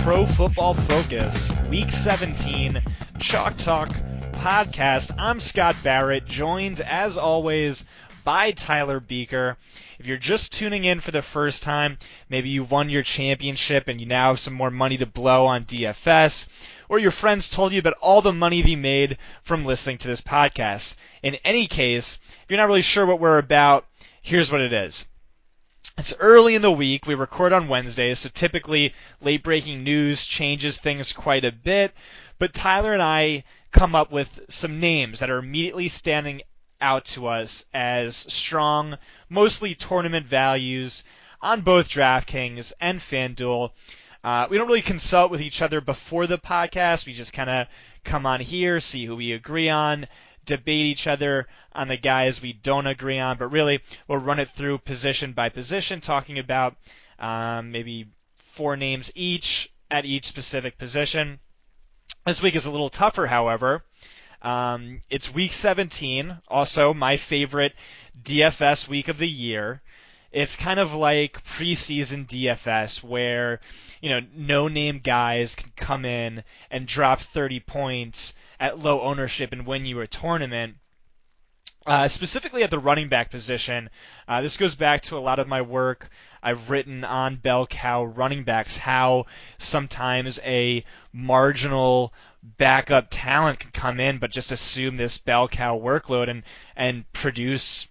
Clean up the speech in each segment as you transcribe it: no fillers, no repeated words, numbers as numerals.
Pro Football Focus, Week 17, Chalk Talk podcast. I'm Scott Barrett, joined as always by Tyler Buecher. If you're just tuning in for the first time, maybe you've won your championship and you now have some more money to blow on DFS, or your friends told you about all the money they made from listening to this podcast. In any case, if you're not really sure what we're about, here's what it is. It's early in the week. We record on Wednesdays, so typically late-breaking news changes things quite a bit. But Tyler and I come up with some names that are immediately standing out to us as strong, mostly tournament values on both DraftKings and FanDuel. We don't really consult with each other before the podcast. We just kind of come on here, see who we agree on, debate each other on the guys we don't agree on, but really we'll run it through position by position, talking about maybe 4 names each at each specific position. This week is a little tougher, however. It's Week 17, also my favorite DFS week of the year. It's kind of like preseason DFS where, no-name guys can come in and drop 30 points at low ownership and win you a tournament. Specifically at the running back position, this goes back to a lot of my work I've written on bell cow running backs, how sometimes a marginal backup talent can come in but just assume this bell cow workload and produce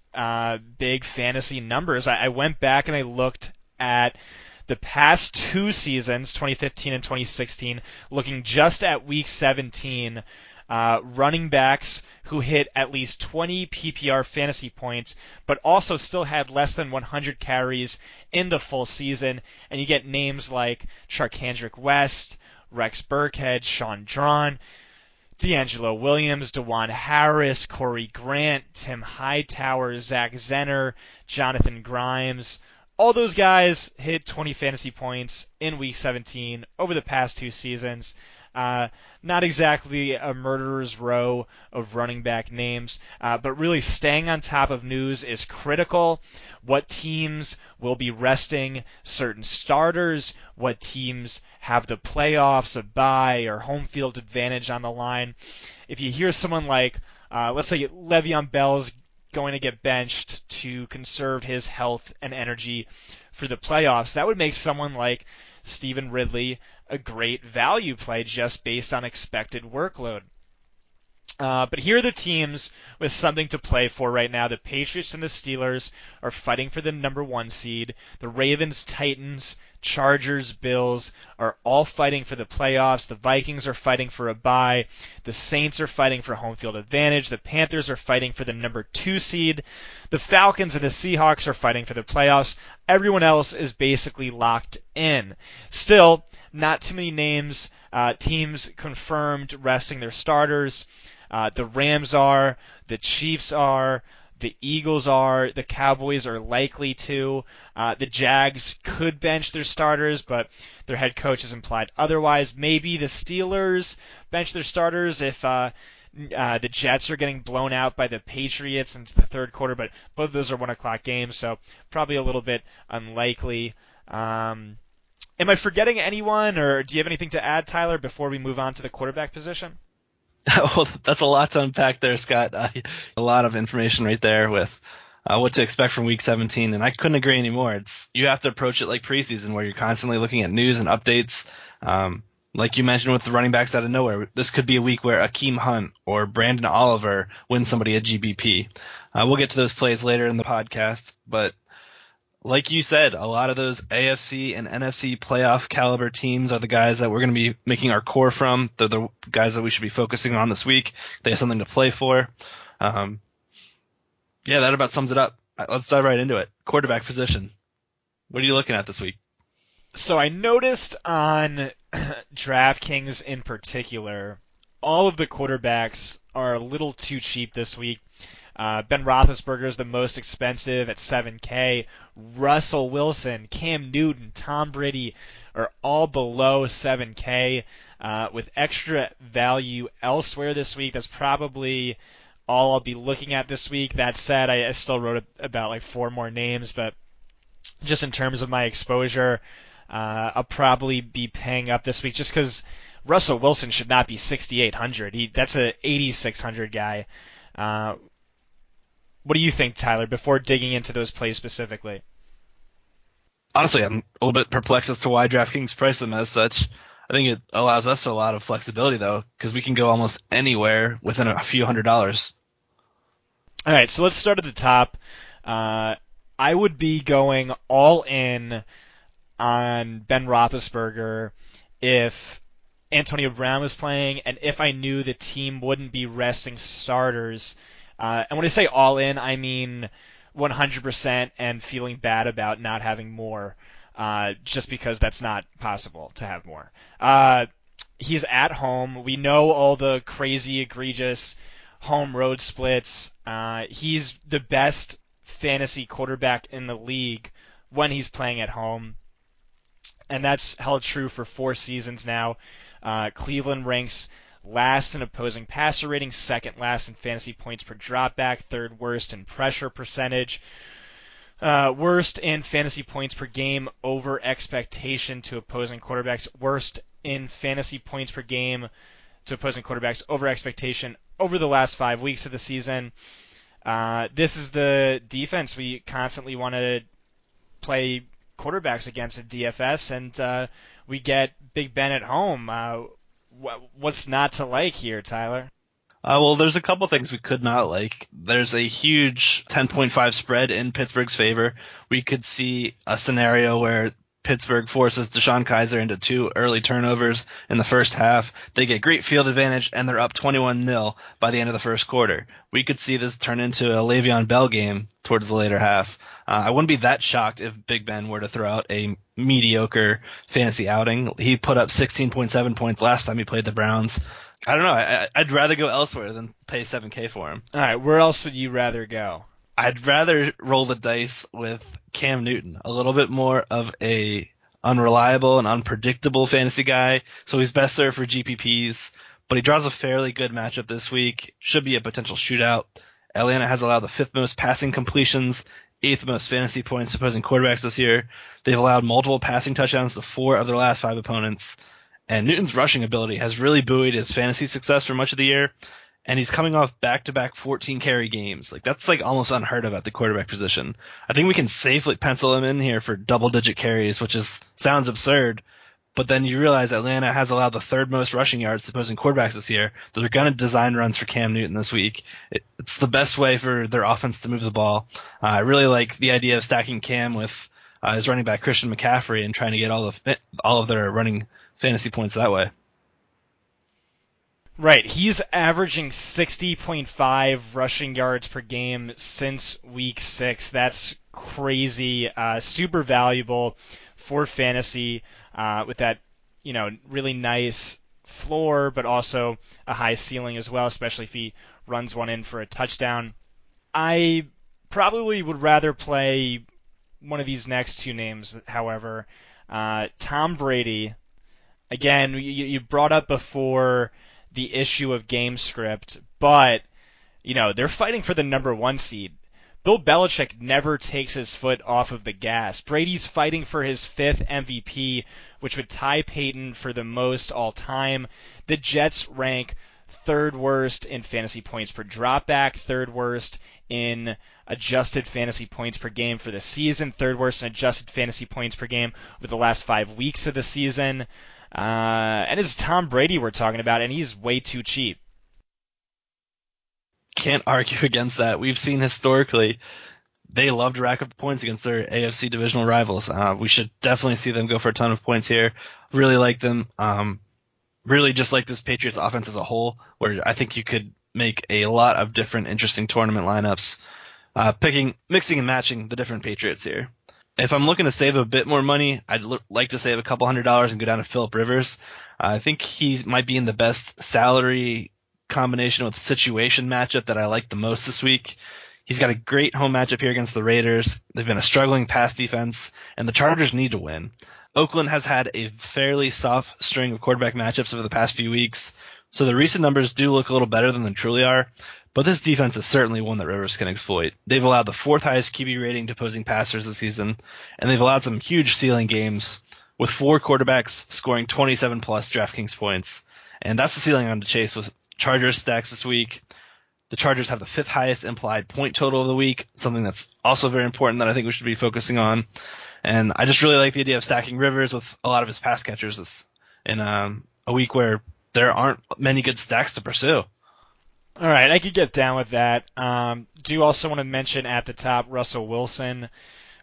big fantasy numbers. I went back and I looked at the past 2 seasons, 2015 and 2016, looking just at Week 17, running backs who hit at least 20 PPR fantasy points, but also still had less than 100 carries in the full season. And you get names like Charkandrick West, Rex Burkhead, Sean Drawn, D'Angelo Williams, DeJuan Harris, Corey Grant, Tim Hightower, Zach Zenner, Jonathan Grimes. All those guys hit 20 fantasy points in Week 17 over the past 2 seasons. Not exactly a murderer's row of running back names, but really staying on top of news is critical. What teams will be resting certain starters, what teams have the playoffs, a bye, or home field advantage on the line. If you hear someone like, let's say Le'Veon Bell's going to get benched to conserve his health and energy for the playoffs, that would make someone like Stephen Ridley a great value play just based on expected workload. But here are the teams with something to play for right now. The Patriots and the Steelers are fighting for the number 1 seed. The Ravens, Titans, Chargers, Bills are all fighting for the playoffs. The Vikings are fighting for a bye. The Saints are fighting for home field advantage. The Panthers are fighting for the number 2 seed. The Falcons and the Seahawks are fighting for the playoffs. Everyone else is basically locked in. Still, not too many names, teams confirmed resting their starters. The Rams are, the Chiefs are, the Eagles are, the Cowboys are likely to. The Jags could bench their starters, but their head coach has implied otherwise. Maybe the Steelers bench their starters if the Jets are getting blown out by the Patriots into the third quarter, but both of those are 1 o'clock games, so probably a little bit unlikely. Am I forgetting anyone, or do you have anything to add, Tyler, before we move on to the quarterback position? Well, that's a lot to unpack there, Scott. A lot of information right there with what to expect from Week 17, and I couldn't agree anymore. You have to approach it like preseason, where you're constantly looking at news and updates. Like you mentioned with the running backs out of nowhere, this could be a week where Akeem Hunt or Brandon Oliver wins somebody a GBP. We'll get to those plays later in the podcast, but like you said, a lot of those AFC and NFC playoff caliber teams are the guys that we're going to be making our core from. They're the guys that we should be focusing on this week. They have something to play for. Yeah, that about sums it up. Let's dive right into it. Quarterback position. What are you looking at this week? So I noticed on DraftKings in particular, all of the quarterbacks are a little too cheap this week. Ben Roethlisberger is the most expensive at $7K. Russell Wilson, Cam Newton, Tom Brady are all below $7K. With extra value elsewhere this week, that's probably all I'll be looking at this week. That said, I still wrote about like 4 more names, but just in terms of my exposure, I'll probably be paying up this week just because Russell Wilson should not be 6,800. That's a 8,600 guy. What do you think, Tyler, before digging into those plays specifically? Honestly, I'm a little bit perplexed as to why DraftKings priced them as such. I think it allows us a lot of flexibility, though, because we can go almost anywhere within a few $100s. All right, so let's start at the top. I would be going all in on Ben Roethlisberger if Antonio Brown was playing and if I knew the team wouldn't be resting starters. And when I say all in, I mean 100% and feeling bad about not having more, just because that's not possible to have more. He's at home. We know all the crazy, egregious home road splits. He's the best fantasy quarterback in the league when he's playing at home, and that's held true for 4 seasons now. Cleveland ranks last in opposing passer rating, second last in fantasy points per dropback, third worst in pressure percentage, worst in fantasy points per game over expectation to opposing quarterbacks, worst in fantasy points per game to opposing quarterbacks over expectation over the last 5 weeks of the season. This is the defense we constantly want to play quarterbacks against at DFS, and we get Big Ben at home. What's not to like here, Tyler? Well, there's a couple things we could not like. There's a huge 10.5 spread in Pittsburgh's favor. We could see a scenario where Pittsburgh forces Deshaun Kaiser into 2 early turnovers in the first half. They get great field advantage, and they're up 21-0 by the end of the first quarter. We could see this turn into a Le'Veon Bell game towards the later half. I wouldn't be that shocked if Big Ben were to throw out a mediocre fantasy outing. He put up 16.7 points last time he played the Browns. I don't know. I'd rather go elsewhere than pay $7K for him. All right, where else would you rather go? I'd rather roll the dice with Cam Newton, a little bit more of a unreliable and unpredictable fantasy guy, so he's best served for GPPs, but he draws a fairly good matchup this week. Should be a potential shootout. Atlanta has allowed the 5th most passing completions, 8th most fantasy points to opposing quarterbacks this year. They've allowed multiple passing touchdowns to 4 of their last 5 opponents, and Newton's rushing ability has really buoyed his fantasy success for much of the year. And he's coming off back-to-back 14-carry games. That's almost unheard of at the quarterback position. I think we can safely pencil him in here for double-digit carries, which sounds absurd. But then you realize Atlanta has allowed the 3rd most rushing yards to opposing quarterbacks this year. They're going to design runs for Cam Newton this week. It's the best way for their offense to move the ball. I really like the idea of stacking Cam with his running back Christian McCaffrey and trying to get all of their running fantasy points that way. Right, he's averaging 60.5 rushing yards per game since week 6. That's crazy. Super valuable for fantasy with that, really nice floor, but also a high ceiling as well, especially if he runs one in for a touchdown. I probably would rather play one of these next 2 names, however. Tom Brady, again, you brought up before the issue of game script, but they're fighting for the number 1 seed. Bill Belichick never takes his foot off of the gas. Brady's fighting for his 5th MVP, which would tie Peyton for the most all time. The Jets rank 3rd worst in fantasy points per dropback, 3rd worst in adjusted fantasy points per game for the season, 3rd worst in adjusted fantasy points per game over the last 5 weeks of the season. And it's Tom Brady we're talking about, and he's way too cheap. Can't argue against that. We've seen historically they love to rack up the points against their AFC divisional rivals. We should definitely see them go for a ton of points here. Really like them. Really just like this Patriots offense as a whole, where I think you could make a lot of different interesting tournament lineups, mixing and matching the different Patriots here. If I'm looking to save a bit more money, I'd like to save a couple $100s and go down to Phillip Rivers. I think he might be in the best salary combination with situation matchup that I like the most this week. He's got a great home matchup here against the Raiders. They've been a struggling pass defense, and the Chargers need to win. Oakland has had a fairly soft string of quarterback matchups over the past few weeks, so the recent numbers do look a little better than they truly are. But this defense is certainly one that Rivers can exploit. They've allowed the 4th highest QB rating to opposing passers this season, and they've allowed some huge ceiling games with 4 quarterbacks scoring 27 plus DraftKings points. And that's the ceiling on the chase with Chargers stacks this week. The Chargers have the 5th highest implied point total of the week, something that's also very important that I think we should be focusing on. And I just really like the idea of stacking Rivers with a lot of his pass catchers in a week where there aren't many good stacks to pursue. All right, I could get down with that. Do also want to mention at the top Russell Wilson,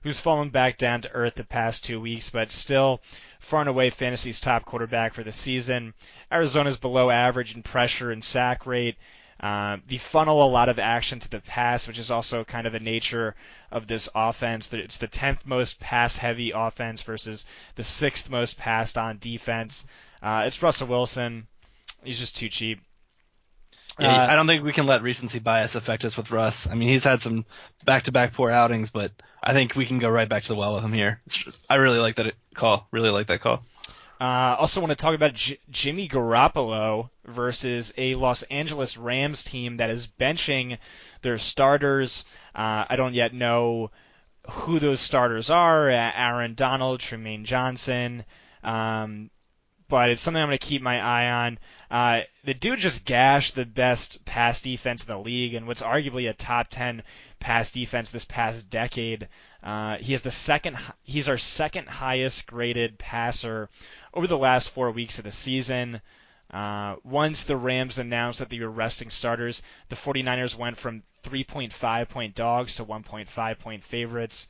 who's fallen back down to earth the past 2 weeks, but still far and away fantasy's top quarterback for the season. Arizona's below average in pressure and sack rate. They funnel a lot of action to the pass, which is also kind of the nature of this offense. It's the 10th most pass-heavy offense versus the 6th most passed on defense. It's Russell Wilson. He's just too cheap. Yeah, I don't think we can let recency bias affect us with Russ. I mean, he's had some back-to-back poor outings, but I think we can go right back to the well with him here. I really like that call. Really like that call. Also want to talk about Jimmy Garoppolo versus a Los Angeles Rams team that is benching their starters. I don't yet know who those starters are. Aaron Donald, Tremaine Johnson. But it's something I'm going to keep my eye on. The dude just gashed the best pass defense in the league and what's arguably a top 10 pass defense this past decade. He's our second highest graded passer over the last 4 weeks of the season. Once the Rams announced that they were resting starters, the 49ers went from 3.5 point dogs to 1.5 point favorites.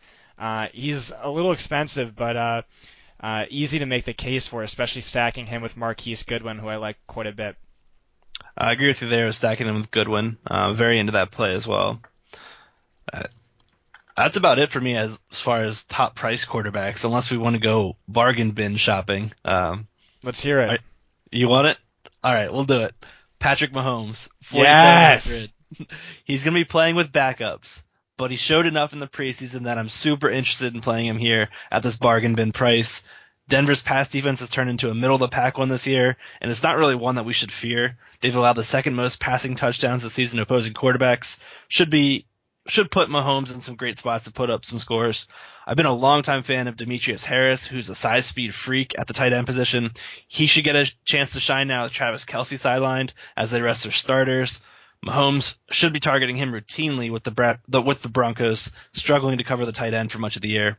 He's a little expensive, but easy to make the case for, especially stacking him with Marquise Goodwin, who I like quite a bit. I agree with you there, stacking him with Goodwin. Very into that play as well. That's about it for me as far as top price quarterbacks, unless we want to go bargain bin shopping. Let's hear it. Right, you want it? All right, we'll do it. Patrick Mahomes, 4,700. Yes! He's going to be playing with backups, but he showed enough in the preseason that I'm super interested in playing him here at this bargain bin price. Denver's pass defense has turned into a middle-of-the-pack one this year, and it's not really one that we should fear. They've allowed the 2nd most passing touchdowns this season to opposing quarterbacks. Should put Mahomes in some great spots to put up some scores. I've been a longtime fan of Demetrius Harris, who's a size speed freak at the tight end position. He should get a chance to shine now with Travis Kelce sidelined as they rest their starters. Mahomes should be targeting him routinely with the Broncos struggling to cover the tight end for much of the year.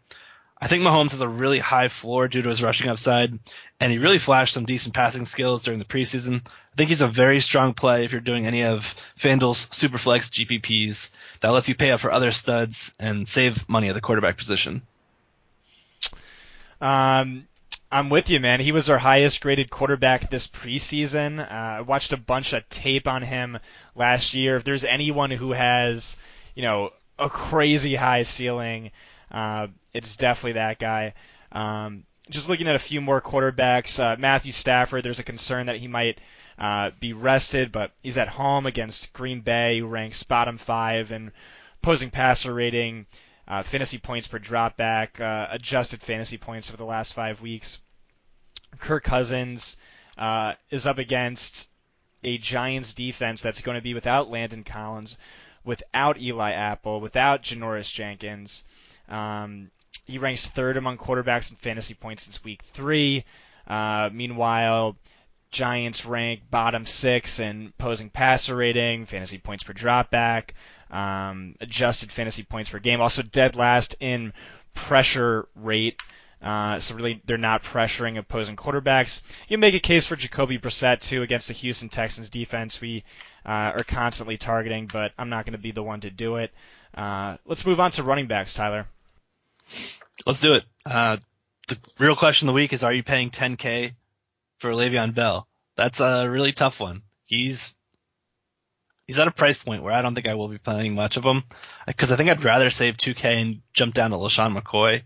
I think Mahomes has a really high floor due to his rushing upside, and he really flashed some decent passing skills during the preseason. I think he's a very strong play if you're doing any of FanDuel's Superflex GPPs that lets you pay up for other studs and save money at the quarterback position. I'm with you, man. He was our highest graded quarterback this preseason. I watched a bunch of tape on him last year. If there's anyone who has, a crazy high ceiling, it's definitely that guy. Just looking at a few more quarterbacks, Matthew Stafford, there's a concern that he might be rested, but he's at home against Green Bay, who ranks bottom 5 in opposing passer rating, fantasy points per dropback, adjusted fantasy points over the last 5 weeks. Kirk Cousins is up against a Giants defense that's going to be without Landon Collins, without Eli Apple, without Janoris Jenkins. He ranks 3rd among quarterbacks in fantasy points since week 3. Meanwhile, Giants rank bottom 6 in opposing passer rating, fantasy points per dropback, adjusted fantasy points per game. Also dead last in pressure rate. So really, they're not pressuring opposing quarterbacks. You make a case for Jacoby Brissett, too, against the Houston Texans defense we are constantly targeting, but I'm not going to be the one to do it. Let's move on to running backs, Tyler. Let's do it. The real question of the week is, are you paying $10K for Le'Veon Bell? That's a really tough one. He's at a price point where I don't think I will be playing much of him, because I think I'd rather save $2K and jump down to LaShawn McCoy.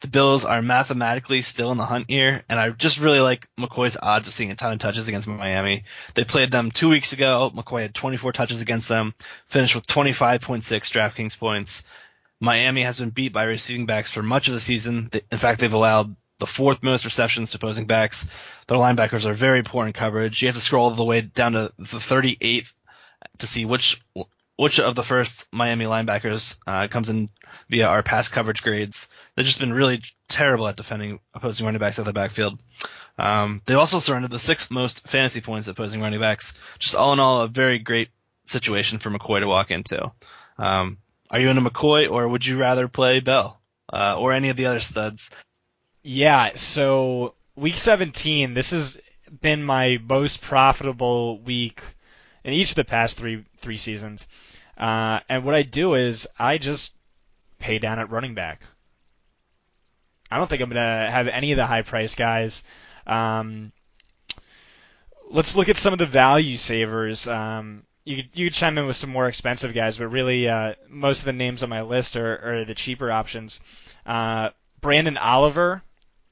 The Bills are mathematically still in the hunt here, and I just really like McCoy's odds of seeing a ton of touches against Miami. They played them 2 weeks ago. McCoy had 24 touches against them, finished with 25.6 DraftKings points. Miami has been beat by receiving backs for much of the season. In fact, they've allowed the 4th most receptions to opposing backs. Their linebackers are very poor in coverage. You have to scroll all the way down to the 38th to see which which of the first Miami linebackers comes in via our pass coverage grades. They've just been really terrible at defending opposing running backs out of the backfield. They've also surrendered the 6th most fantasy points opposing running backs. Just all in all, a very great situation for McCoy to walk into. Are you into McCoy, or would you rather play Bell or any of the other studs? Yeah, so week 17, this has been my most profitable week in each of the past three seasons. And what I do is I just pay down at running back. I don't think I'm going to have any of the high-priced guys. Let's look at some of the value savers. You could chime in with some more expensive guys, but really most of the names on my list are the cheaper options. Brandon Oliver,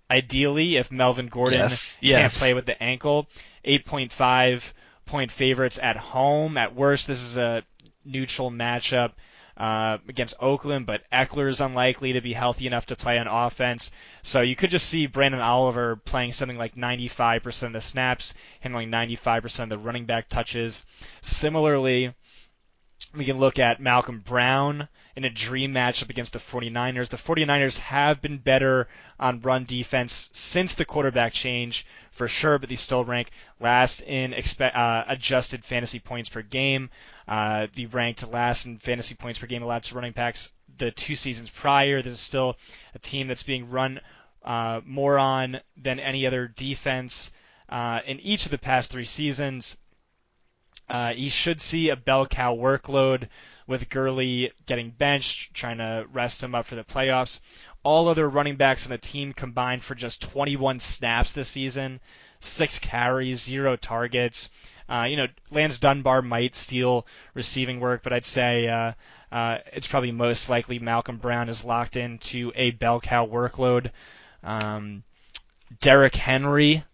ideally, if Melvin Gordon can't play with the ankle, 8.5 point favorites at home. At worst, this is a neutral matchup against Oakland, but Eckler is unlikely to be healthy enough to play on offense. So you could just see Brandon Oliver playing something like 95% of the snaps, handling 95% of the running back touches. Similarly, we can look at Malcolm Brown in a dream matchup against the 49ers. The 49ers have been better on run defense since the quarterback change, for sure, but they still rank last in adjusted fantasy points per game. They ranked last in fantasy points per game allowed to running backs the 2 seasons prior. This is still a team that's being run more on than any other defense in each of the past 3 seasons. He should see a bell cow workload with Gurley getting benched, trying to rest him up for the playoffs. All other running backs on the team combined for just 21 snaps this season, 6 carries, 0 targets. Lance Dunbar might steal receiving work, but I'd say it's probably most likely Malcolm Brown is locked into a bell cow workload. Derrick Henry.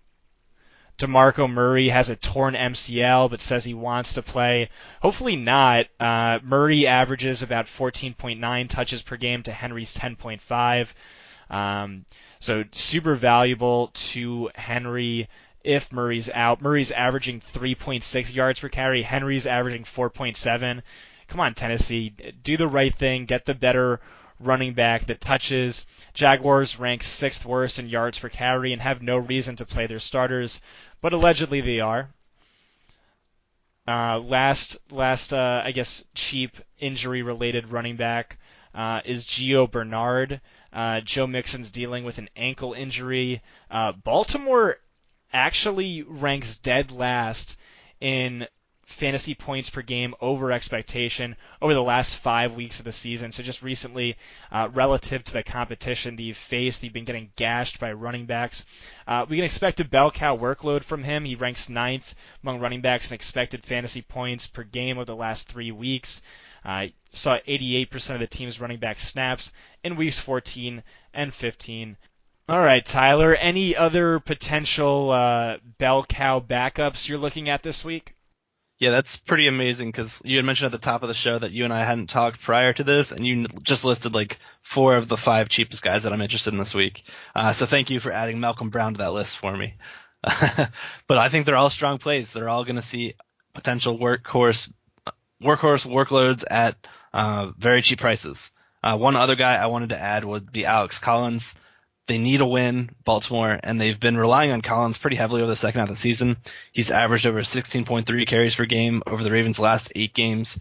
DeMarco Murray has a torn MCL but says he wants to play. Hopefully not. Murray averages about 14.9 touches per game to Henry's 10.5. So super valuable to Henry if Murray's out. Murray's averaging 3.6 yards per carry. Henry's averaging 4.7. Come on, Tennessee. Do the right thing. Get the better running back that touches. Jaguars rank 6th worst in yards per carry and have no reason to play their starters, but allegedly they are. Last I guess cheap injury-related running back is Gio Bernard. Joe Mixon's dealing with an ankle injury. Baltimore actually ranks dead last in fantasy points per game over expectation over the last 5 weeks of the season. So just recently, relative to the competition they've faced, they've been getting gashed by running backs. We can expect a bell cow workload from him. He ranks 9th among running backs in expected fantasy points per game over the last 3 weeks. Saw 88% of the team's running back snaps in weeks 14 and 15. All right, Tyler, any other potential bell cow backups you're looking at this week? Yeah, that's pretty amazing because you had mentioned at the top of the show that you and I hadn't talked prior to this, and you just listed like 4 of the 5 cheapest guys that I'm interested in this week. So thank you for adding Malcolm Brown to that list for me. But I think they're all strong plays. They're all going to see potential workhorse workloads at very cheap prices. One other guy I wanted to add would be Alex Collins. They need a win, Baltimore, and they've been relying on Collins pretty heavily over the second half of the season. He's averaged over 16.3 carries per game over the Ravens' last 8 games,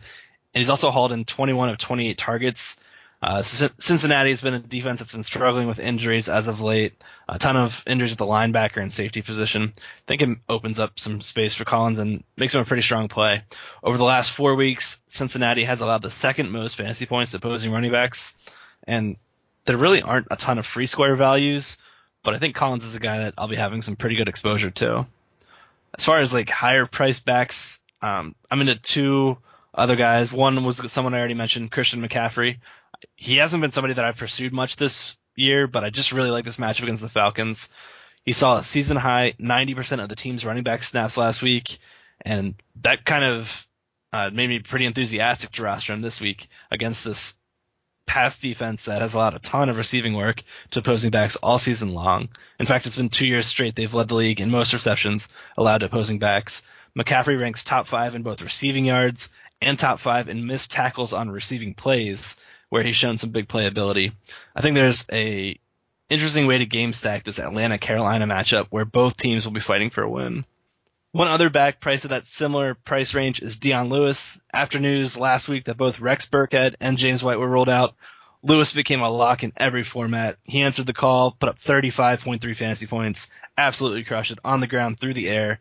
and he's also hauled in 21 of 28 targets. Cincinnati's been a defense that's been struggling with injuries as of late, a ton of injuries at the linebacker and safety position. I think it opens up some space for Collins and makes him a pretty strong play. Over the last 4 weeks, Cincinnati has allowed the 2nd most fantasy points to opposing running backs, and there really aren't a ton of free square values, but I think Collins is a guy that I'll be having some pretty good exposure to. As far as like higher price backs, I'm into 2 other guys. One was someone I already mentioned, Christian McCaffrey. He hasn't been somebody that I've pursued much this year, but I just really like this matchup against the Falcons. He saw a season high 90% of the team's running back snaps last week, and that kind of made me pretty enthusiastic to roster him this week against this pass defense that has allowed a ton of receiving work to opposing backs all season long. In fact, it's been 2 years straight they've led the league in most receptions allowed to opposing backs. McCaffrey ranks top 5 in both receiving yards and top 5 in missed tackles on receiving plays, where he's shown some big playability. I think there's a interesting way to game stack this Atlanta-Carolina matchup where both teams will be fighting for a win. One other back price of that similar price range is Dion Lewis. After news last week that both Rex Burkhead and James White were rolled out, Lewis became a lock in every format. He answered the call, put up 35.3 fantasy points, absolutely crushed it on the ground, through the air,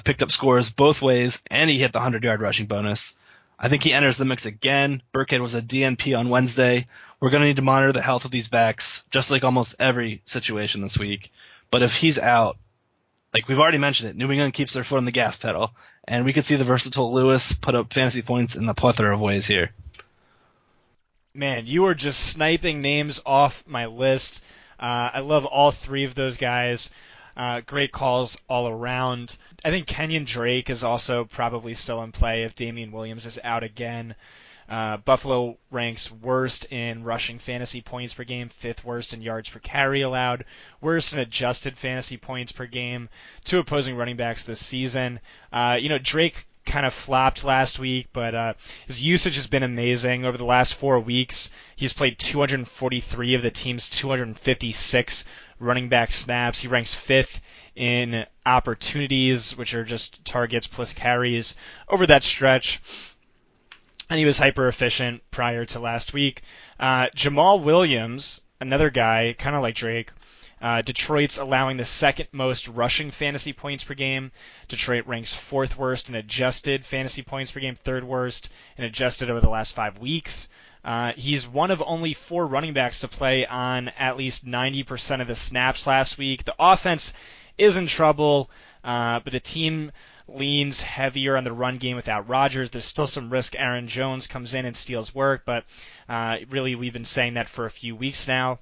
picked up scores both ways, and he hit the 100-yard rushing bonus. I think he enters the mix again. Burkhead was a DNP on Wednesday. We're going to need to monitor the health of these backs, just like almost every situation this week. But if he's out, like we've already mentioned it, New England keeps their foot on the gas pedal, and we could see the versatile Lewis put up fantasy points in the plethora of ways here. Man, you are just sniping names off my list. I love all three of those guys. Great calls all around. I think Kenyon Drake is also probably still in play if Damian Williams is out again. Buffalo ranks worst in rushing fantasy points per game, 5th worst in yards per carry allowed, worst in adjusted fantasy points per game. 2 opposing running backs this season. Drake kind of flopped last week, but his usage has been amazing. Over the last 4 weeks, he's played 243 of the team's 256 running back snaps. He ranks 5th in opportunities, which are just targets plus carries over that stretch. And he was hyper efficient prior to last week. Jamal Williams, another guy, kind of like Drake. Detroit's allowing the 2nd most rushing fantasy points per game. Detroit ranks 4th worst in adjusted fantasy points per game, 3rd worst in adjusted over the last 5 weeks. He's one of only 4 running backs to play on at least 90% of the snaps last week. The offense is in trouble, but the team leans heavier on the run game without Rodgers. There's still some risk Aaron Jones comes in and steals work, but really we've been saying that for a few weeks now.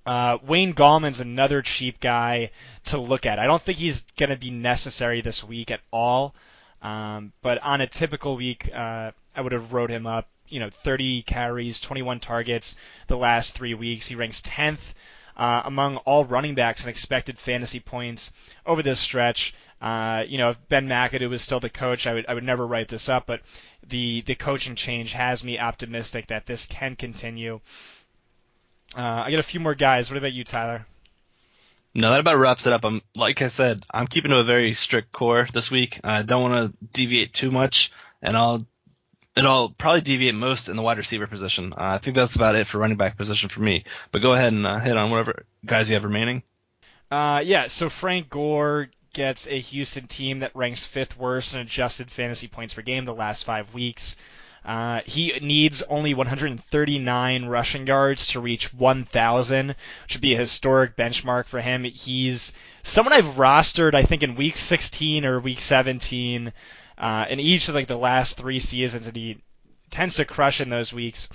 Wayne Gallman's another cheap guy to look at. I don't think he's going to be necessary this week at all, but on a typical week, I would have wrote him up. 30 carries, 21 targets the last 3 weeks. He ranks 10th among all running backs in expected fantasy points over this stretch. If Ben McAdoo was still the coach, I would never write this up, but the coaching change has me optimistic that this can continue. I got a few more guys. What about you, Tyler? No, that about wraps it up. Like I said, I'm keeping to a very strict core this week. I don't want to deviate too much, and I'll probably deviate most in the wide receiver position. I think that's about it for running back position for me. But go ahead and hit on whatever guys you have remaining. So Frank Gore gets a Houston team that ranks 5th worst in adjusted fantasy points per game the last 5 weeks. He needs only 139 rushing yards to reach 1,000, which would be a historic benchmark for him. He's someone I've rostered, I think, in week 16 or week 17 in each of the last 3 seasons, and he tends to crush in those weeks.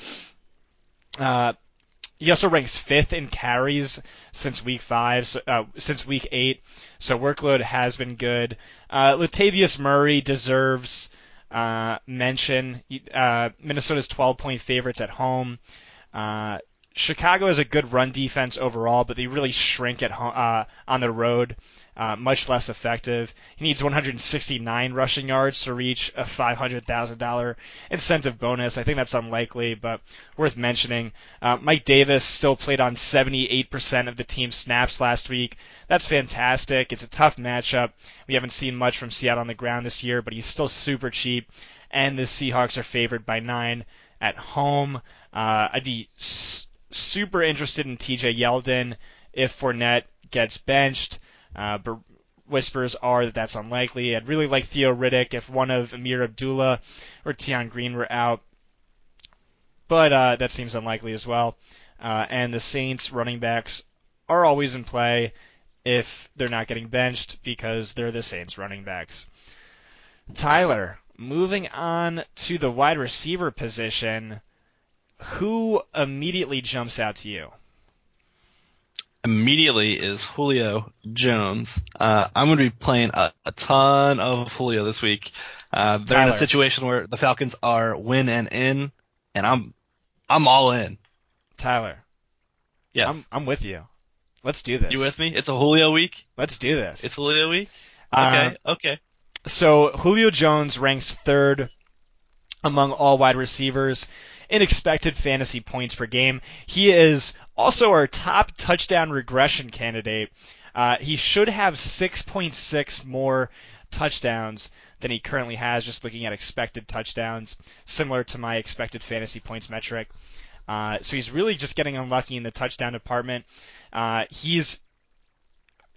He also ranks 5th in carries since week 8, so workload has been good. Latavius Murray deserves mention. Minnesota's 12-point favorites at home. Chicago has a good run defense overall, but they really shrink at on the road. Much less effective. He needs 169 rushing yards to reach a $500,000 incentive bonus. I think that's unlikely, but worth mentioning. Mike Davis still played on 78% of the team's snaps last week. That's fantastic. It's a tough matchup. We haven't seen much from Seattle on the ground this year, but he's still super cheap, and the Seahawks are favored by 9 at home. I'd be super interested in TJ Yeldon if Fournette gets benched. But whispers are that that's unlikely. I'd really like Theo Riddick if one of Amir Abdullah or Tion Green were out, but that seems unlikely as well. And the Saints running backs are always in play if they're not getting benched because they're the Saints running backs. Tyler, moving on to the wide receiver position, who immediately jumps out to you? Immediately is Julio Jones. I'm going to be playing a ton of Julio this week. They're in a situation where the Falcons are win and in, and I'm all in. Tyler. Yes. I'm with you. Let's do this. You with me? It's a Julio week? Let's do this. It's Julio week? Okay. So Julio Jones ranks 3rd among all wide receivers in expected fantasy points per game. He is also our top touchdown regression candidate. He should have 6.6 more touchdowns than he currently has, just looking at expected touchdowns, similar to my expected fantasy points metric. So he's really just getting unlucky in the touchdown department. He's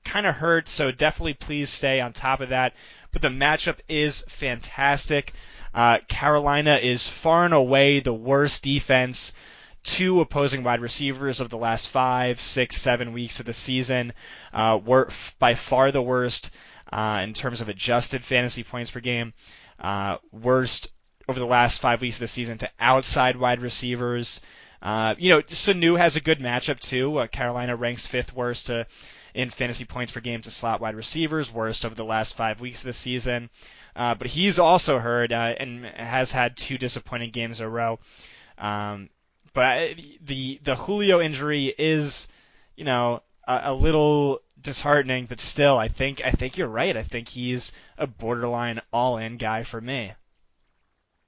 kind of hurt, so definitely please stay on top of that. But the matchup is fantastic. Carolina is far and away the worst defense to opposing wide receivers of the last 5, 6, 7 weeks of the season. Were by far the worst in terms of adjusted fantasy points per game. Worst over the last 5 weeks of the season to outside wide receivers. Sanu has a good matchup too. Carolina ranks 5th worst in fantasy points per game to slot wide receivers, worst over the last 5 weeks of the season. But he's also hurt and has had 2 disappointing games in a row. But the Julio injury is, a little disheartening, but still, I think you're right. I think he's a borderline all-in guy for me.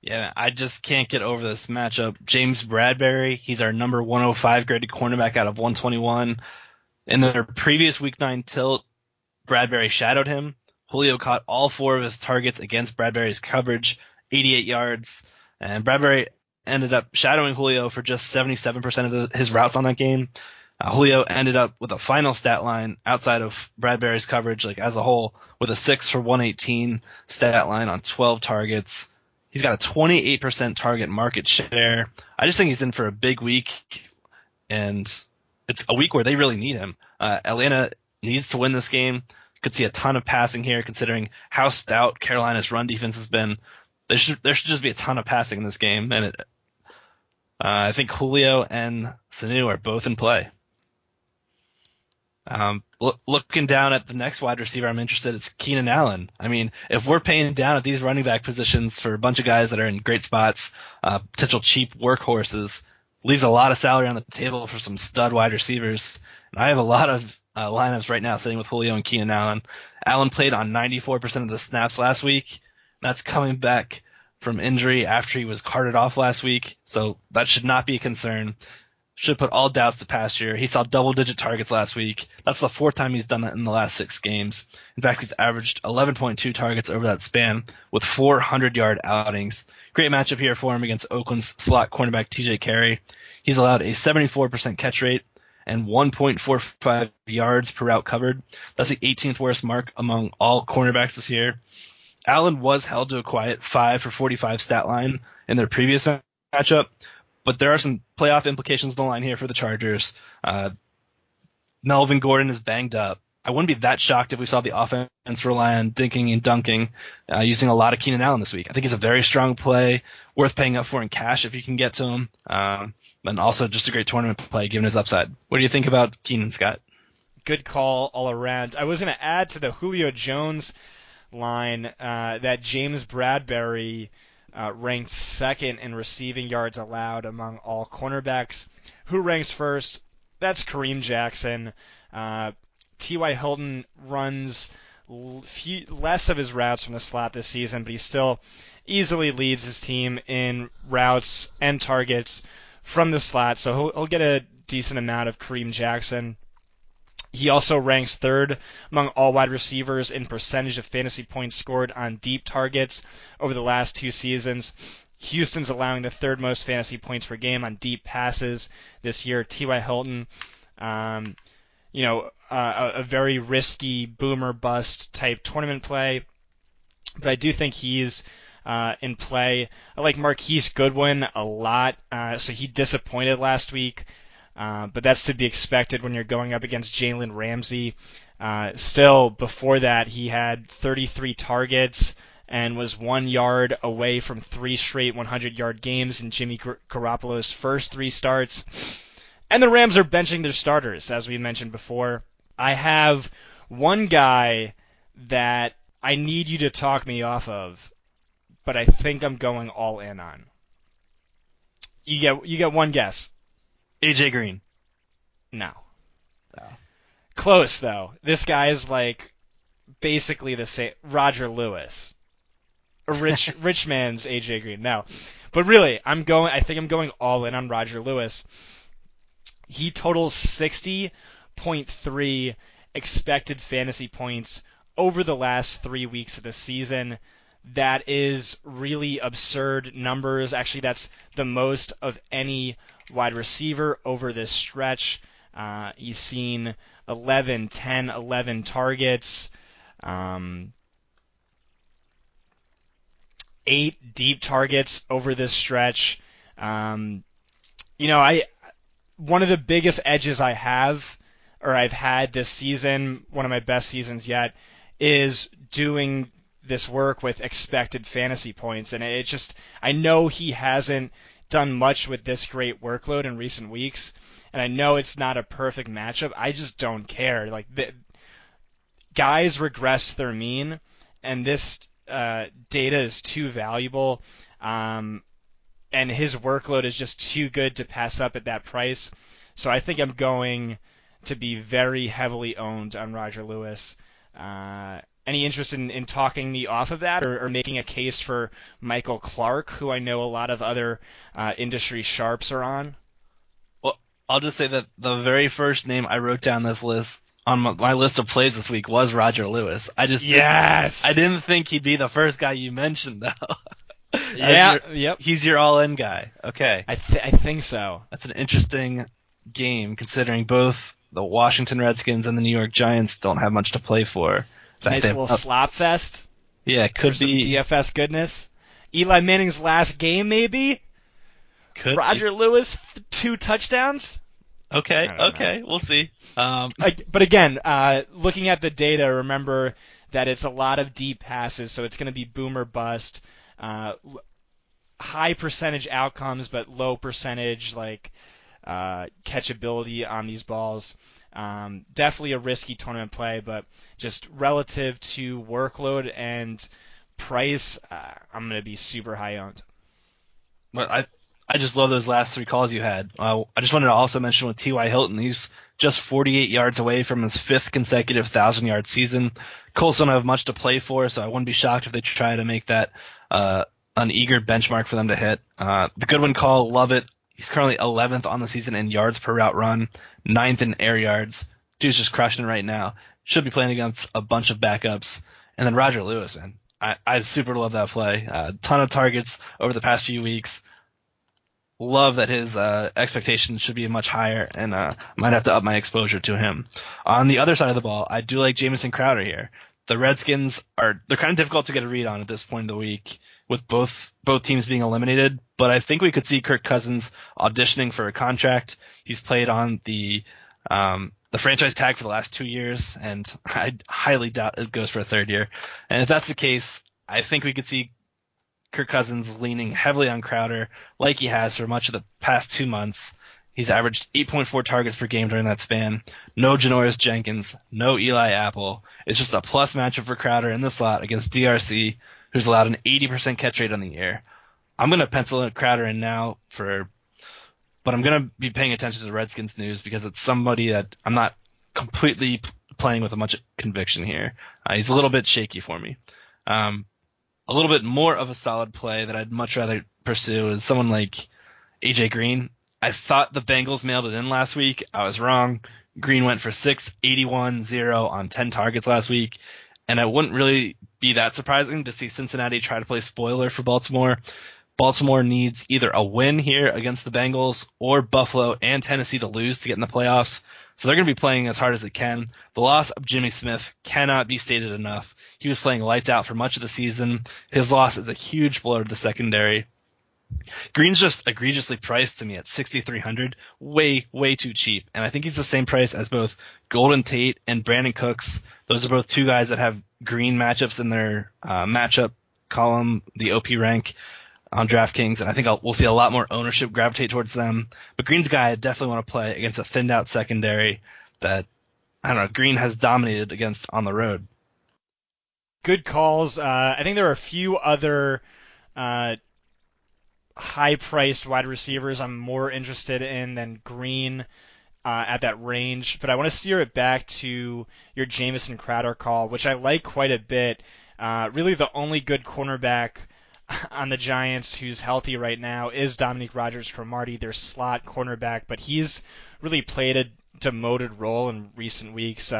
Yeah, I just can't get over this matchup. James Bradbury, he's our number 105 graded cornerback out of 121. In their previous Week 9 tilt, Bradbury shadowed him. Julio caught all 4 of his targets against Bradbury's coverage, 88 yards, and Bradbury ended up shadowing Julio for just 77% of his routes on that game. Julio ended up with a final stat line outside of Bradbury's coverage, as a whole, with a 6 for 118 stat line on 12 targets. He's got a 28% target market share. I just think he's in for a big week, and it's a week where they really need him. Atlanta needs to win this game. Could see a ton of passing here, considering how stout Carolina's run defense has been. There should just be a ton of passing in this game, and I think Julio and Sanu are both in play. Looking down at the next wide receiver I'm interested, it's Keenan Allen. I mean, if we're paying down at these running back positions for a bunch of guys that are in great spots, potential cheap workhorses, leaves a lot of salary on the table for some stud wide receivers. And I have a lot of lineups right now sitting with Julio and Keenan Allen. Allen played on 94% of the snaps last week. That's coming back from injury after he was carted off last week, so that should not be a concern. Should put all doubts to pasture. He saw double-digit targets last week. That's the 4th time he's done that in the last 6 games. In fact, he's averaged 11.2 targets over that span with 400-yard outings. Great matchup here for him against Oakland's slot cornerback TJ Carey. He's allowed a 74% catch rate and 1.45 yards per route covered. That's the 18th worst mark among all cornerbacks this year. Allen was held to a quiet 5 for 45 stat line in their previous matchup, but there are some playoff implications on the line here for the Chargers. Melvin Gordon is banged up. I wouldn't be that shocked if we saw the offense rely on dinking and dunking, using a lot of Keenan Allen this week. I think he's a very strong play, worth paying up for in cash if you can get to him, and also just a great tournament play given his upside. What do you think about Keenan, Scott? Good call all around. I was going to add to the Julio Jones line that James Bradbury ranked 2nd in receiving yards allowed among all cornerbacks. Who ranks first? That's Kareem Jackson. T.Y. Hilton runs less of his routes from the slot this season, but he still easily leads his team in routes and targets from the slot, so he'll get a decent amount of Kareem Jackson. He also ranks 3rd among all wide receivers in percentage of fantasy points scored on deep targets over the last 2 seasons. Houston's allowing the 3rd most fantasy points per game on deep passes this year. T.Y. Hilton, a very risky boomer bust type tournament play, but I do think he's in play. I like Marquise Goodwin a lot, so he disappointed last week. But that's to be expected when you're going up against Jalen Ramsey. Still, before that, he had 33 targets and was 1 yard away from 3 straight 100-yard games in Jimmy Garoppolo's first 3 starts. And the Rams are benching their starters, as we mentioned before. I have one guy that I need you to talk me off of, but I think I'm going all in on. You get one guess. AJ Green. No. Close, though. This guy is basically the same. Roger Lewis. a rich man's AJ Green. No, but really, I think I'm going all in on Roger Lewis. He totals 60.3 expected fantasy points over the last 3 weeks of the season. That is really absurd numbers. Actually, that's the most of any wide receiver over this stretch. He's seen 11 targets, 8 deep targets over this stretch. One of the biggest edges I've had this season, one of my best seasons yet, is doing this work with expected fantasy points. And I know he hasn't done much with this great workload in recent weeks, and I know it's not a perfect matchup. I just don't care. Like, guys regress their mean, and this data is too valuable. And his workload is just too good to pass up at that price. So I think I'm going to be very heavily owned on Roger Lewis. Any interest in talking me off of that or making a case for Michael Clark, who I know a lot of other industry sharps are on? Well, I'll just say that the very first name I wrote down this list on my list of plays this week was Roger Lewis. I didn't think he'd be the first guy you mentioned, though. Yep. He's your all-in guy. Okay. I think so. That's an interesting game, considering both the Washington Redskins and the New York Giants don't have much to play for. Nice little slop fest. Yeah, could be some DFS goodness. Eli Manning's last game, maybe. Roger Lewis 2 touchdowns. Okay, we'll see. But again, looking at the data, remember that it's a lot of deep passes, so it's going to be boom or bust. High percentage outcomes, but low percentage catchability on these balls. Definitely a risky tournament play, but just relative to workload and price, I'm going to be super high owned. Well, I just love those last 3 calls you had. I just wanted to also mention with T.Y. Hilton, he's just 48 yards away from his 5th consecutive 1,000-yard season. Colts don't have much to play for, so I wouldn't be shocked if they try to make that an eager benchmark for them to hit. The Goodwin call, love it. He's currently 11th on the season in yards per route run, 9th in air yards. Dude's just crushing it right now. Should be playing against a bunch of backups. And then Roger Lewis, man. I super love that play. Ton of targets over the past few weeks. Love that his expectations should be much higher, and might have to up my exposure to him. On the other side of the ball, I do like Jamison Crowder here. The Redskins they're kind of difficult to get a read on at this point in the week, with both teams being eliminated, but I think we could see Kirk Cousins auditioning for a contract. He's played on the franchise tag for the last 2 years, and I highly doubt it goes for a 3rd year. And if that's the case, I think we could see Kirk Cousins leaning heavily on Crowder like he has for much of the past 2 months. He's averaged 8.4 targets per game during that span. No Janoris Jenkins, no Eli Apple. It's just a plus matchup for Crowder in the slot against DRC, who's allowed an 80% catch rate on the air. I'm going to pencil in Crowder in now but I'm going to be paying attention to the Redskins news because it's somebody that I'm not completely playing with much conviction here. He's a little bit shaky for me. A little bit more of a solid play that I'd much rather pursue is someone like AJ Green. I thought the Bengals mailed it in last week. I was wrong. Green went for 681-0 on 10 targets last week, and it wouldn't really be that surprising to see Cincinnati try to play spoiler for Baltimore. Baltimore needs either a win here against the Bengals or Buffalo and Tennessee to lose to get in the playoffs. So they're going to be playing as hard as they can. The loss of Jimmy Smith cannot be stated enough. He was playing lights out for much of the season. His loss is a huge blow to the secondary. Green's just egregiously priced to me at 6,300, way too cheap. And I think he's the same price as both Golden Tate and Brandon Cooks. Those are both 2 guys that have Green matchups in their matchup column, the OP rank on DraftKings, and I think we'll see a lot more ownership gravitate towards them. But Green's a guy I definitely want to play against a thinned out secondary that, I don't know, Green has dominated against on the road. Good calls. I think there are a few other high-priced wide receivers I'm more interested in than Green at that range, but I want to steer it back to your Jamison Crowder call, which I like quite a bit. Really the only good cornerback on the Giants who's healthy right now is Dominique Rodgers Cromartie, their slot cornerback, but he's really played a demoted role in recent weeks,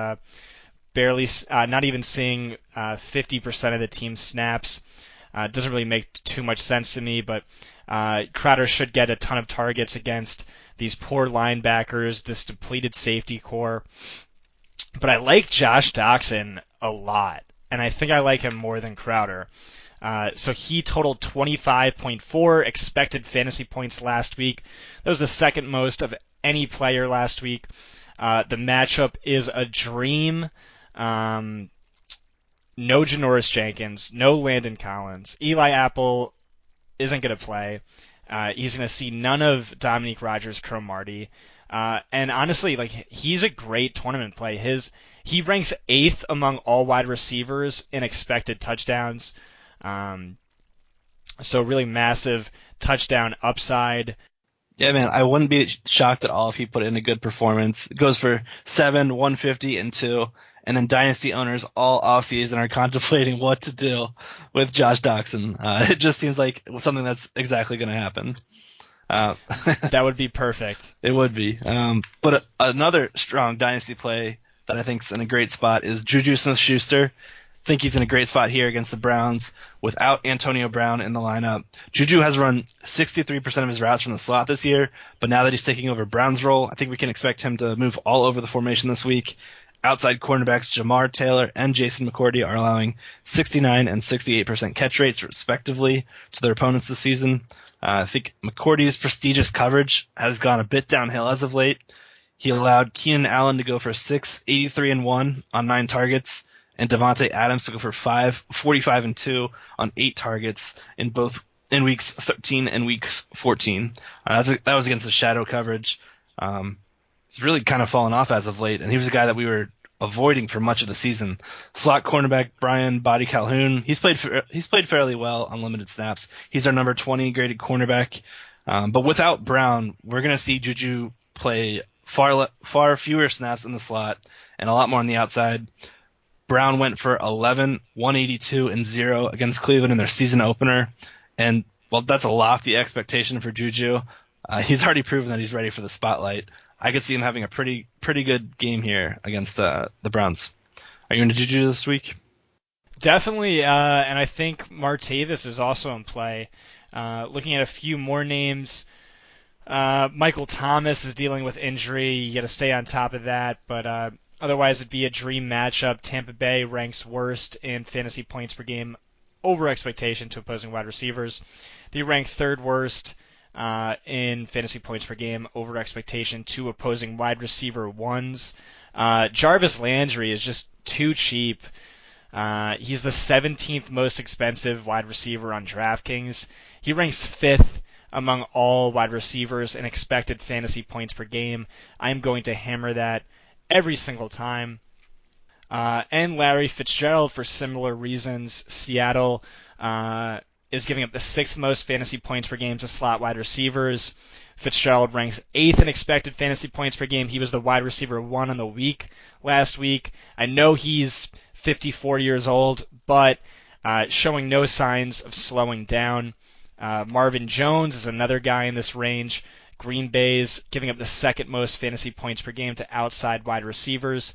barely, not even seeing 50% of the team's snaps. Doesn't really make too much sense to me, but Crowder should get a ton of targets against these poor linebackers, this depleted safety core. But I like Josh Doctson a lot, and I think I like him more than Crowder. So he totaled 25.4 expected fantasy points last week. That was the second most of any player last week. The matchup is a dream. No Janoris Jenkins, no Landon Collins. Eli Apple isn't going to play. He's going to see none of Dominique Rodgers Cromartie. And honestly, like, he's a great tournament play. He ranks 8th among all wide receivers in expected touchdowns. So really massive touchdown upside. Yeah, man, I wouldn't be shocked at all if he put in a good performance. It goes for 7, 150, and 2. And then dynasty owners all offseason are contemplating what to do with Josh Doctson. It just seems like something that's exactly going to happen. That would be perfect. It would be. But another strong dynasty play that I think's in a great spot is Juju Smith-Schuster. I think he's in a great spot here against the Browns without Antonio Brown in the lineup. Juju has run 63% of his routes from the slot this year, but now that he's taking over Brown's role, I think we can expect him to move all over the formation this week. Outside cornerbacks Jamar Taylor and Jason McCourty are allowing 69 and 68% catch rates, respectively, to their opponents this season. I think McCourty's prestigious coverage has gone a bit downhill as of late. He allowed Keenan Allen to go for 6, 83 and 1 on 9 targets, and Devontae Adams to go for 5, 45 and 2 on 8 targets in weeks 13 and weeks 14. That was against the shadow coverage. He's really kind of fallen off as of late, and he was a guy that we were avoiding for much of the season. Slot cornerback Brian Body Calhoun, he's played fairly well on limited snaps. He's our number 20 graded cornerback. But without Brown, we're going to see Juju play far fewer snaps in the slot and a lot more on the outside. Brown went for 11, 182 and 0 against Cleveland in their season opener, and well, that's a lofty expectation for Juju. He's already proven that he's ready for the spotlight. I could see him having a pretty good game here against the Browns. Are you into Juju this week? Definitely, and I think Martavis is also in play. Looking at a few more names, Michael Thomas is dealing with injury. You got to stay on top of that, but otherwise it'd be a dream matchup. Tampa Bay ranks worst in fantasy points per game over expectation to opposing wide receivers. They rank 3rd worst in fantasy points per game over expectation to opposing wide receiver ones. Jarvis Landry is just too cheap. He's the 17th most expensive wide receiver on DraftKings. He ranks 5th among all wide receivers in expected fantasy points per game. I'm going to hammer that every single time. And Larry Fitzgerald for similar reasons. Seattle is giving up the 6th most fantasy points per game to slot wide receivers. Fitzgerald ranks 8th in expected fantasy points per game. He was the wide receiver 1 on the week last week. I know he's 54 years old, but showing no signs of slowing down. Marvin Jones is another guy in this range. Green Bay's giving up the 2nd most fantasy points per game to outside wide receivers.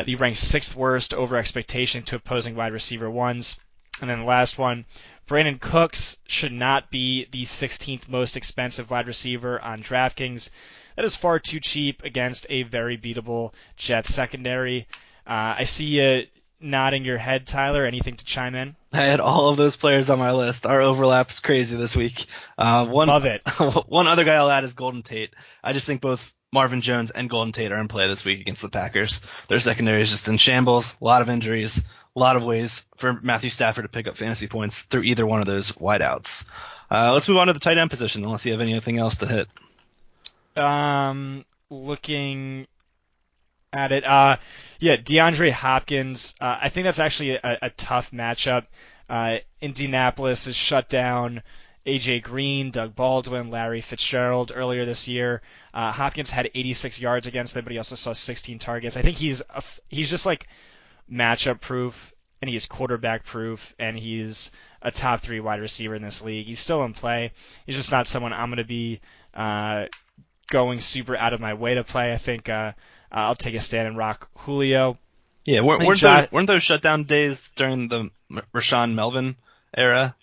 He ranks 6th worst over expectation to opposing wide receiver ones. And then the last one, Brandon Cooks should not be the 16th most expensive wide receiver on DraftKings. That is far too cheap against a very beatable Jets secondary. I see you nodding your head, Tyler. Anything to chime in? I had all of those players on my list. Our overlap is crazy this week. Love it. One other guy I'll add is Golden Tate. I just think both Marvin Jones and Golden Tate are in play this week against the Packers. Their secondary is just in shambles, a lot of injuries, a lot of ways for Matthew Stafford to pick up fantasy points through either one of those wideouts. Let's move on to the tight end position, unless you have anything else to hit. Looking at it, DeAndre Hopkins. I think that's actually a tough matchup. Indianapolis has shut down A.J. Green, Doug Baldwin, Larry Fitzgerald earlier this year. Hopkins had 86 yards against them, but he also saw 16 targets. I think he's just like matchup proof. and he's quarterback proof, and he's a top 3 wide receiver in this league. He's still in play. He's just not someone I'm going to be going super out of my way to play. I think I'll take a stand and rock Julio. Yeah, weren't those shutdown days during the Rashawn Melvin era?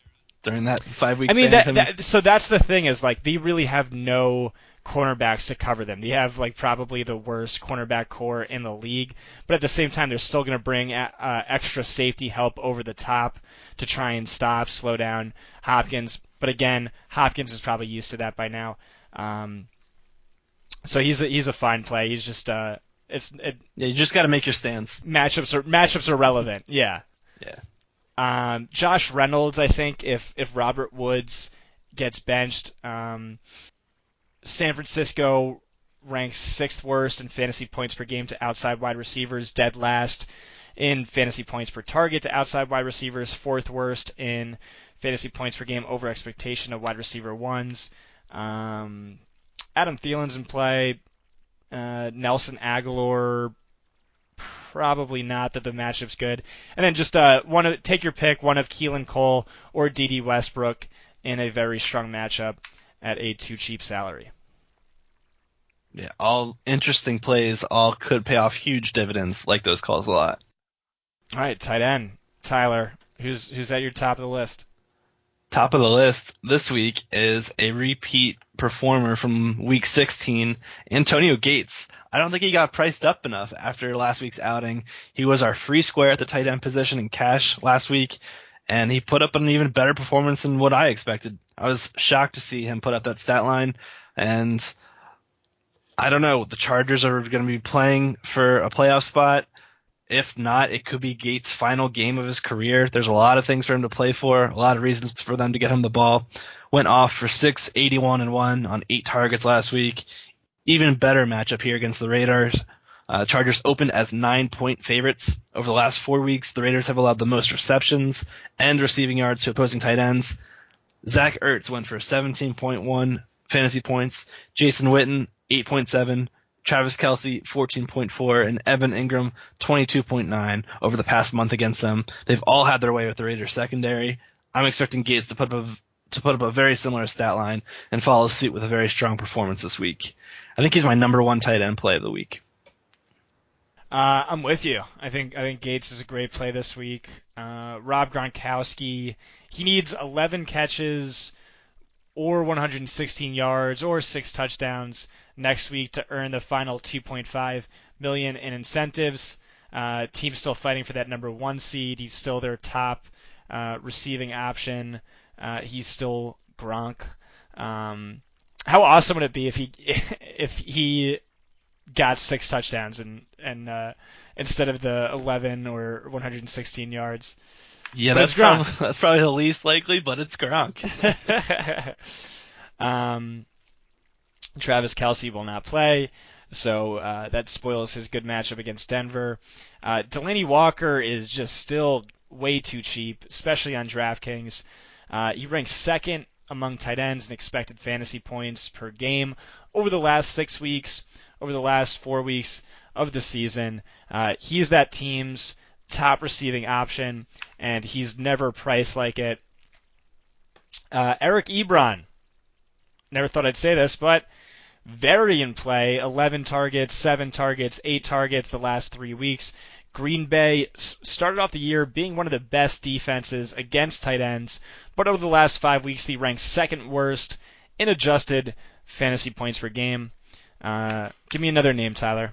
During that 5 weeks? I mean, so that's the thing is like they really have no cornerbacks to cover them. They have like probably the worst cornerback core in the league, but at the same time they're still going to bring extra safety help over the top to try and slow down Hopkins. But again, Hopkins is probably used to that by now. So he's a fine play. He's just you just got to make your stands. Matchups are relevant. Yeah. Yeah. Josh Reynolds, I think if Robert Woods gets benched, San Francisco ranks 6th worst in fantasy points per game to outside wide receivers, dead last in fantasy points per target to outside wide receivers, 4th worst in fantasy points per game over expectation of wide receiver ones. Adam Thielen's in play. Nelson Aguilar, probably not, that the matchup's good. And then just take your pick, one of Keelan Cole or D.D. Westbrook in a very strong matchup at a too cheap salary. Yeah, all interesting plays, all could pay off huge dividends. Like those calls a lot. All right, tight end. Tyler, who's at your top of the list? Top of the list this week is a repeat performer from Week 16, Antonio Gates. I don't think he got priced up enough after last week's outing. He was our free square at the tight end position in cash last week, and he put up an even better performance than what I expected. I was shocked to see him put up that stat line, and I don't know. The Chargers are going to be playing for a playoff spot. If not, it could be Gates' final game of his career. There's a lot of things for him to play for, a lot of reasons for them to get him the ball. Went off for 681-1 on 8 targets last week. Even better matchup here against the Raiders. Chargers opened as 9-point favorites. Over the last 4 weeks, the Raiders have allowed the most receptions and receiving yards to opposing tight ends. Zach Ertz went for 17.1 fantasy points. Jason Witten, 8.7. Travis Kelce, 14.4, and Evan Ingram, 22.9 over the past month against them. They've all had their way with the Raiders secondary. I'm expecting Gates to put up a very similar stat line and follow suit with a very strong performance this week. I think he's my number 1 tight end play of the week. I'm with you. I think Gates is a great play this week. Rob Gronkowski, he needs 11 catches or 116 yards or 6 touchdowns next week to earn the final $2.5 million in incentives. Team's still fighting for that number 1 seed. He's still their top receiving option. He's still Gronk. How awesome would it be if he got 6 touchdowns and instead of the 11 or 116 yards? Yeah, that's probably the least likely, but it's Gronk. Travis Kelce will not play, so that spoils his good matchup against Denver. Delaney Walker is just still way too cheap, especially on DraftKings. He ranks 2nd among tight ends in expected fantasy points per game over the last 6 weeks, over the last 4 weeks of the season. He's that team's top receiving option, and he's never priced like it. Eric Ebron. Never thought I'd say this, but very in play. 11 targets, 7 targets, 8 targets the last 3 weeks. Green Bay started off the year being one of the best defenses against tight ends, but over the last 5 weeks, he ranks 2nd worst in adjusted fantasy points per game. Give me another name, Tyler.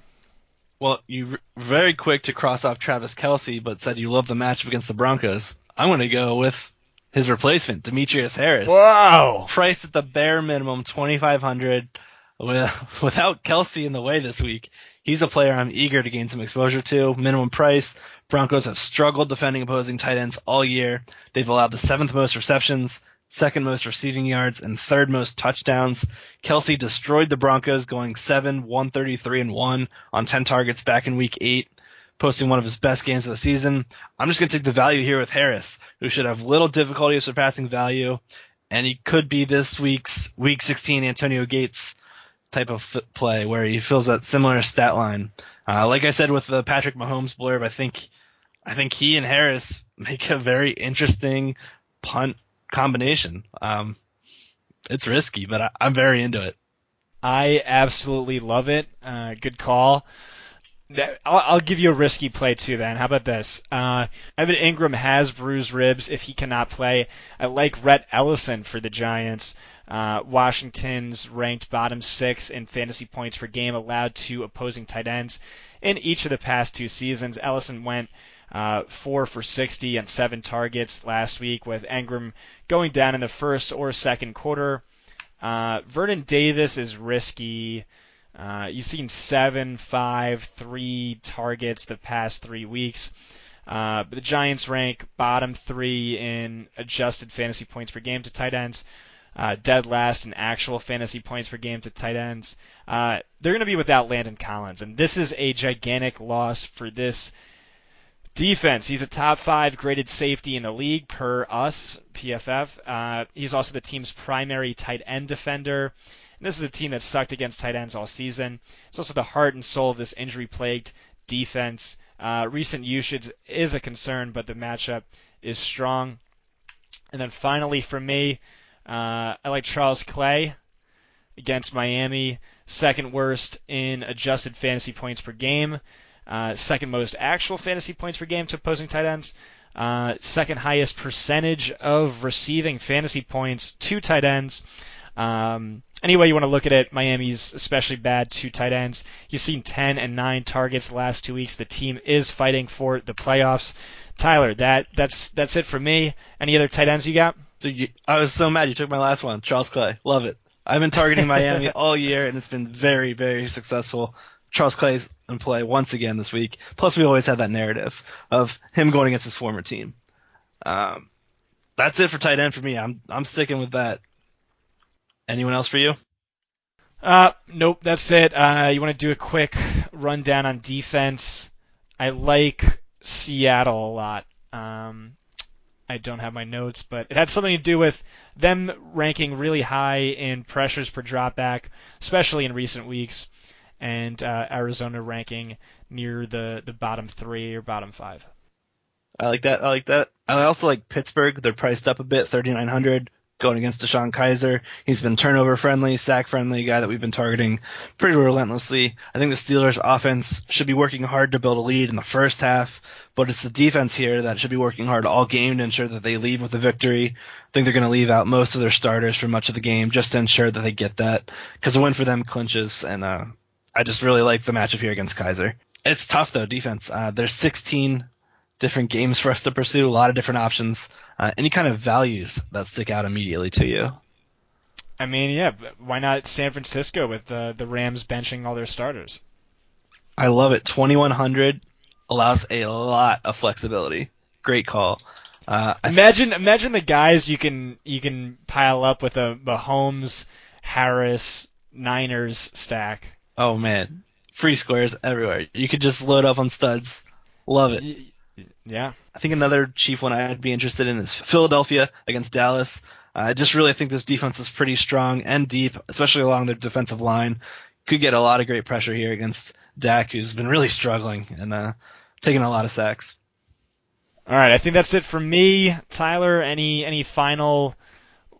Well, you were very quick to cross off Travis Kelce, but said you love the matchup against the Broncos. I'm going to go with his replacement, Demetrius Harris. Whoa! Priced at the bare minimum, $2,500. Without Kelce in the way this week, he's a player I'm eager to gain some exposure to. Minimum price. Broncos have struggled defending opposing tight ends all year. They've allowed the 7th most receptions, 2nd most receiving yards, and 3rd most touchdowns. Kelce destroyed the Broncos, going 133-1 on 10 targets back in Week 8, posting one of his best games of the season. I'm just going to take the value here with Harris, who should have little difficulty of surpassing value, and he could be this week's Week 16 Antonio Gates type of play where he fills that similar stat line. Like I said with the Patrick Mahomes blurb, I think I think he and Harris make a very interesting punt combination. It's risky, but I'm very into it. I absolutely love it. Good call. I'll give you a risky play too then. How about this? Evan Ingram has bruised ribs if he cannot play. I like Rhett Ellison for the Giants. Washington's ranked bottom 6 in fantasy points per game allowed to opposing tight ends in each of the past 2 seasons. Ellison went 4 for 60 and 7 targets last week, with Ingram going down in the first or second quarter. Vernon Davis is risky. He's seen 7, 5, 3 targets the past 3 weeks. But the Giants rank bottom 3 in adjusted fantasy points per game to tight ends, dead last in actual fantasy points per game to tight ends. They're going to be without Landon Collins, and this is a gigantic loss for this defense. He's a top 5 graded safety in the league per us, PFF. He's also the team's primary tight end defender. And this is a team that sucked against tight ends all season. It's also the heart and soul of this injury-plagued defense. Recent usage is a concern, but the matchup is strong. And then finally for me, I like Charles Clay against Miami. Second worst in adjusted fantasy points per game. Second most actual fantasy points per game to opposing tight ends. Second highest percentage of receiving fantasy points to tight ends. Any way you want to look at it, Miami's especially bad to tight ends. He's seen 10 and 9 targets the last 2 weeks. The team is fighting for the playoffs. Tyler, that's it for me. Any other tight ends you got? I was so mad you took my last one. Charles Clay. Love it. I've been targeting Miami all year, and it's been very, very successful. Charles Clay's in play once again this week. Plus, we always had that narrative of him going against his former team. That's it for tight end for me. I'm sticking with that. Anyone else for you? Nope, that's it. You want to do a quick rundown on defense? I like Seattle a lot. I don't have my notes, but it had something to do with them ranking really high in pressures per dropback, especially in recent weeks, and Arizona ranking near the bottom 3 or bottom 5. I like that. I also like Pittsburgh. They're priced up a bit, 3,900, going against Deshaun Kaiser. He's been turnover friendly, sack friendly, guy that we've been targeting pretty relentlessly. I think the Steelers offense should be working hard to build a lead in the first half, but it's the defense here that should be working hard all game to ensure that they leave with a victory. I think they're going to leave out most of their starters for much of the game just to ensure that they get that, because a win for them clinches, and I just really like the matchup here against Kaiser. It's tough though, defense. There's 16 different games for us to pursue, a lot of different options. Any kind of values that stick out immediately to you? I mean, yeah, why not San Francisco with the Rams benching all their starters? I love it. 2,100 allows a lot of flexibility. Great call. Imagine the guys you can pile up with a Mahomes, Harris, Niners stack. Oh man, free squares everywhere. You could just load up on studs. Love it. Yeah. I think another Chief one I'd be interested in is Philadelphia against Dallas. I just really think this defense is pretty strong and deep, especially along their defensive line. Could get a lot of great pressure here against Dak, who's been really struggling and taking a lot of sacks. All right, I think that's it from me. Tyler, any final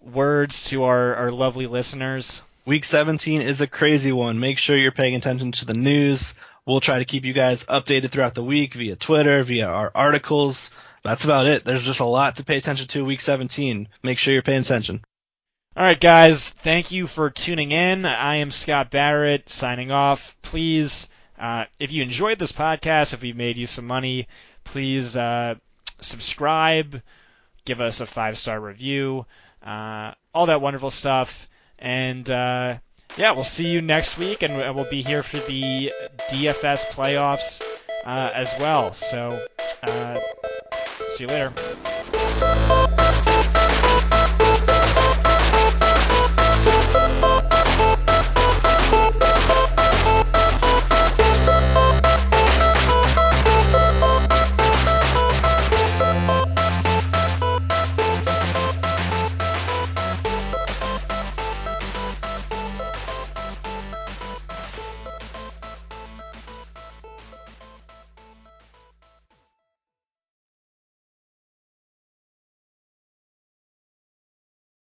words to our lovely listeners? Week 17 is a crazy one. Make sure you're paying attention to the news. We'll try to keep you guys updated throughout the week via Twitter, via our articles. That's about it. There's just a lot to pay attention to week 17. Make sure you're paying attention. All right, guys. Thank you for tuning in. I am Scott Barrett signing off. Please, if you enjoyed this podcast, if we made you some money, please subscribe, give us a 5-star review, all that wonderful stuff. And yeah, we'll see you next week, and we'll be here for the DFS playoffs as well. So, see you later.